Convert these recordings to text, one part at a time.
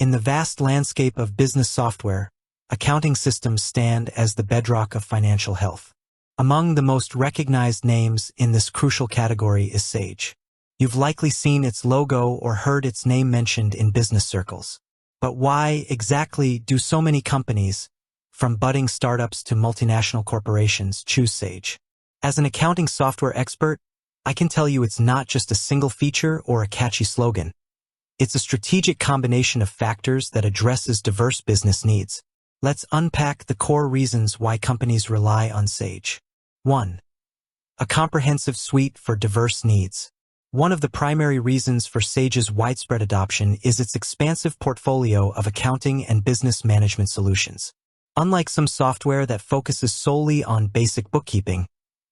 In the vast landscape of business software, accounting systems stand as the bedrock of financial health. Among the most recognized names in this crucial category is Sage. You've likely seen its logo or heard its name mentioned in business circles. But why exactly do so many companies, from budding startups to multinational corporations, choose Sage? As an accounting software expert, I can tell you it's not just a single feature or a catchy slogan. It's a strategic combination of factors that addresses diverse business needs. Let's unpack the core reasons why companies rely on Sage. 1. A comprehensive suite for diverse needs. One of the primary reasons for Sage's widespread adoption is its expansive portfolio of accounting and business management solutions. Unlike some software that focuses solely on basic bookkeeping,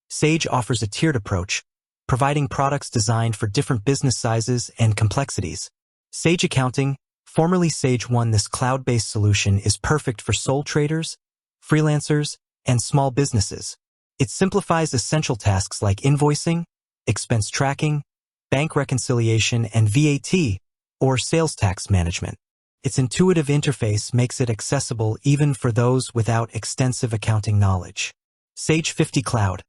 Sage offers a tiered approach, providing products designed for different business sizes and complexities. Sage Accounting, formerly Sage One, this cloud-based solution is perfect for sole traders, freelancers, and small businesses. It simplifies essential tasks like invoicing, expense tracking, bank reconciliation, and VAT, or sales tax management. Its intuitive interface makes it accessible even for those without extensive accounting knowledge. Sage 50 Cloud,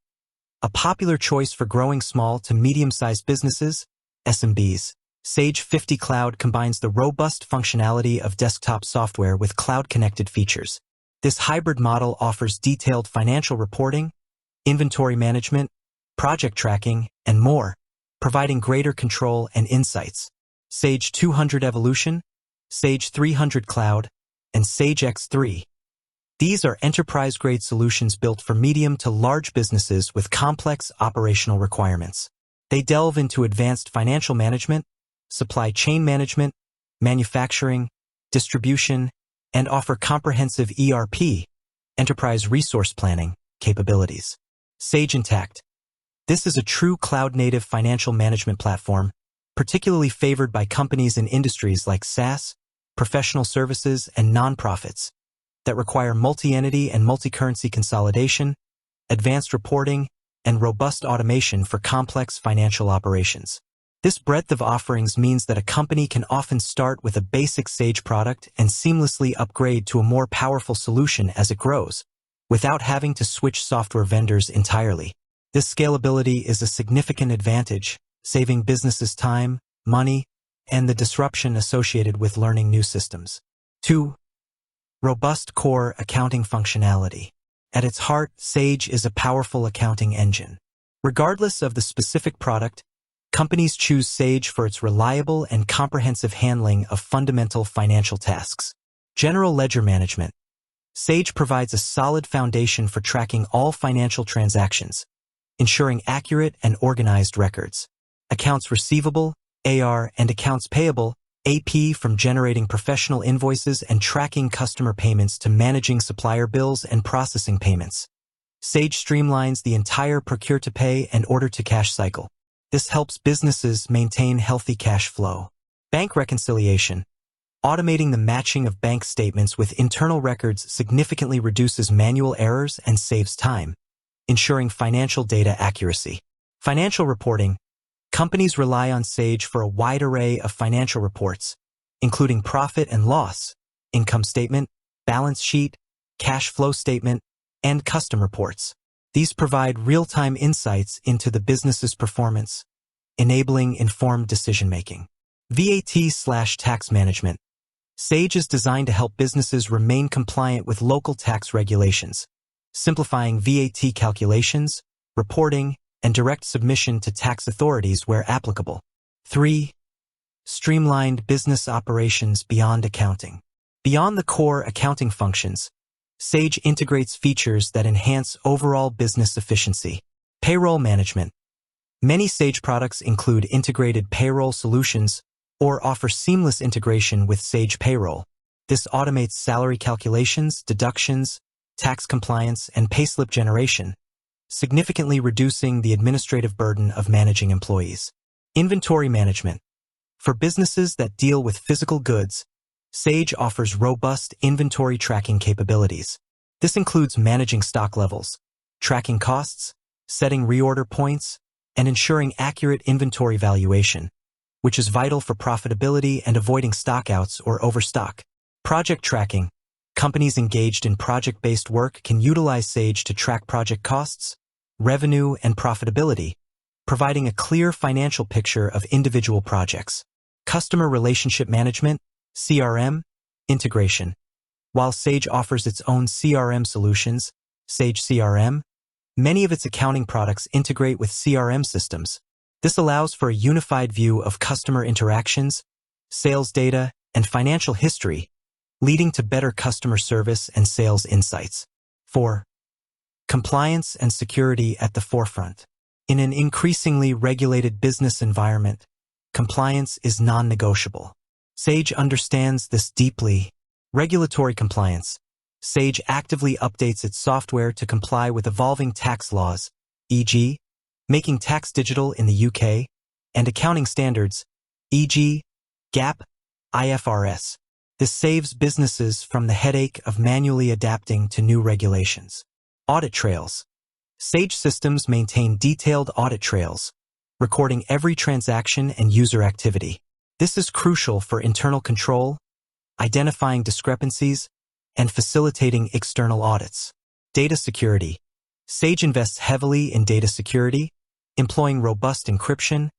a popular choice for growing small to medium-sized businesses, SMBs. Sage 50 Cloud combines the robust functionality of desktop software with cloud-connected features. This hybrid model offers detailed financial reporting, inventory management, project tracking, and more, providing greater control and insights. Sage 200 Evolution, Sage 300 Cloud, and Sage X3. These are enterprise-grade solutions built for medium to large businesses with complex operational requirements. They delve into advanced financial management, supply chain management, manufacturing, distribution, and offer comprehensive ERP, enterprise resource planning, capabilities. Sage Intacct. This is a true cloud-native financial management platform, particularly favored by companies in industries like SaaS, professional services, and nonprofits that require multi-entity and multi-currency consolidation, advanced reporting, and robust automation for complex financial operations. This breadth of offerings means that a company can often start with a basic Sage product and seamlessly upgrade to a more powerful solution as it grows, without having to switch software vendors entirely. This scalability is a significant advantage, saving businesses time, money, and the disruption associated with learning new systems. 2. Robust core accounting functionality. At its heart, Sage is a powerful accounting engine. Regardless of the specific product, companies choose Sage for its reliable and comprehensive handling of fundamental financial tasks. General ledger management. Sage provides a solid foundation for tracking all financial transactions, ensuring accurate and organized records. Accounts receivable, AR, and accounts payable, AP, from generating professional invoices and tracking customer payments to managing supplier bills and processing payments. Sage streamlines the entire procure-to-pay and order-to-cash cycle. This helps businesses maintain healthy cash flow. Bank reconciliation. Automating the matching of bank statements with internal records significantly reduces manual errors and saves time, ensuring financial data accuracy. Financial reporting. Companies rely on Sage for a wide array of financial reports, including profit and loss, income statement, balance sheet, cash flow statement, and custom reports. These provide real-time insights into the business's performance, enabling informed decision-making. VAT/tax management. Sage is designed to help businesses remain compliant with local tax regulations, simplifying VAT calculations, reporting, and direct submission to tax authorities where applicable. 3. Streamlined business operations beyond accounting. Beyond the core accounting functions, Sage integrates features that enhance overall business efficiency. Payroll management. Many Sage products include integrated payroll solutions or offer seamless integration with Sage Payroll. This automates salary calculations, deductions, tax compliance, and payslip generation, significantly reducing the administrative burden of managing employees. Inventory management. For businesses that deal with physical goods, Sage offers robust inventory tracking capabilities. This includes managing stock levels, tracking costs, setting reorder points, and ensuring accurate inventory valuation. which is vital for profitability and avoiding stockouts or overstock. Project tracking. Companies engaged in project-based work can utilize Sage to track project costs, revenue, and profitability, providing a clear financial picture of individual projects. Customer relationship management, CRM, integration. While Sage offers its own CRM solutions, Sage CRM, many of its accounting products integrate with CRM systems. This allows for a unified view of customer interactions, sales data, and financial history, leading to better customer service and sales insights. 4. Compliance and security at the forefront. In an increasingly regulated business environment, compliance is non-negotiable. Sage understands this deeply. Regulatory compliance. Sage actively updates its software to comply with evolving tax laws, e.g., making tax digital in the UK, and accounting standards, e.g., GAAP, IFRS. This saves businesses from the headache of manually adapting to new regulations. Audit trails. Sage systems maintain detailed audit trails, recording every transaction and user activity. This is crucial for internal control, identifying discrepancies, and facilitating external audits. Data security. Sage invests heavily in data security, employing robust encryption,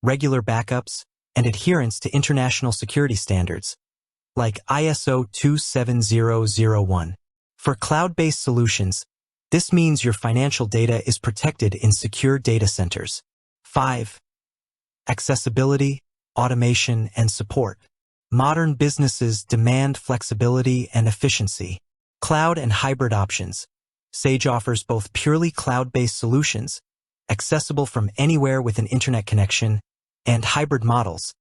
regular backups, and adherence to international security standards, like ISO 27001. For cloud-based solutions, this means your financial data is protected in secure data centers. 5. Accessibility, automation, and support. Modern businesses demand flexibility and efficiency. Cloud and hybrid options. Sage offers both purely cloud-based solutions, accessible from anywhere with an internet connection, and hybrid models,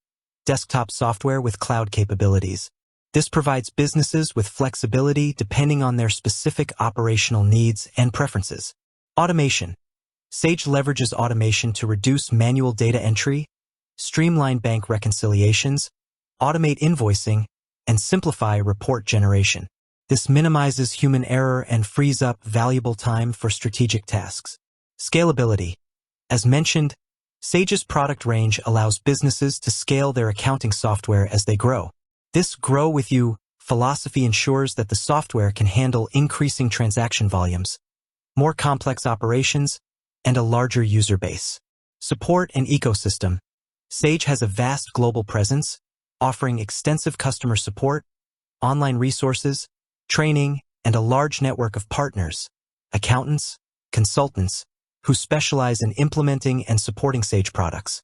desktop software with cloud capabilities. This provides businesses with flexibility depending on their specific operational needs and preferences. Automation. Sage leverages automation to reduce manual data entry, streamline bank reconciliations, automate invoicing, and simplify report generation. This minimizes human error and frees up valuable time for strategic tasks. Scalability. As mentioned, Sage's product range allows businesses to scale their accounting software as they grow. This grow with you philosophy ensures that the software can handle increasing transaction volumes, more complex operations, and a larger user base. Support and ecosystem. Sage has a vast global presence, offering extensive customer support, online resources, training, and a large network of partners, accountants, consultants, who specialize in implementing and supporting Sage products.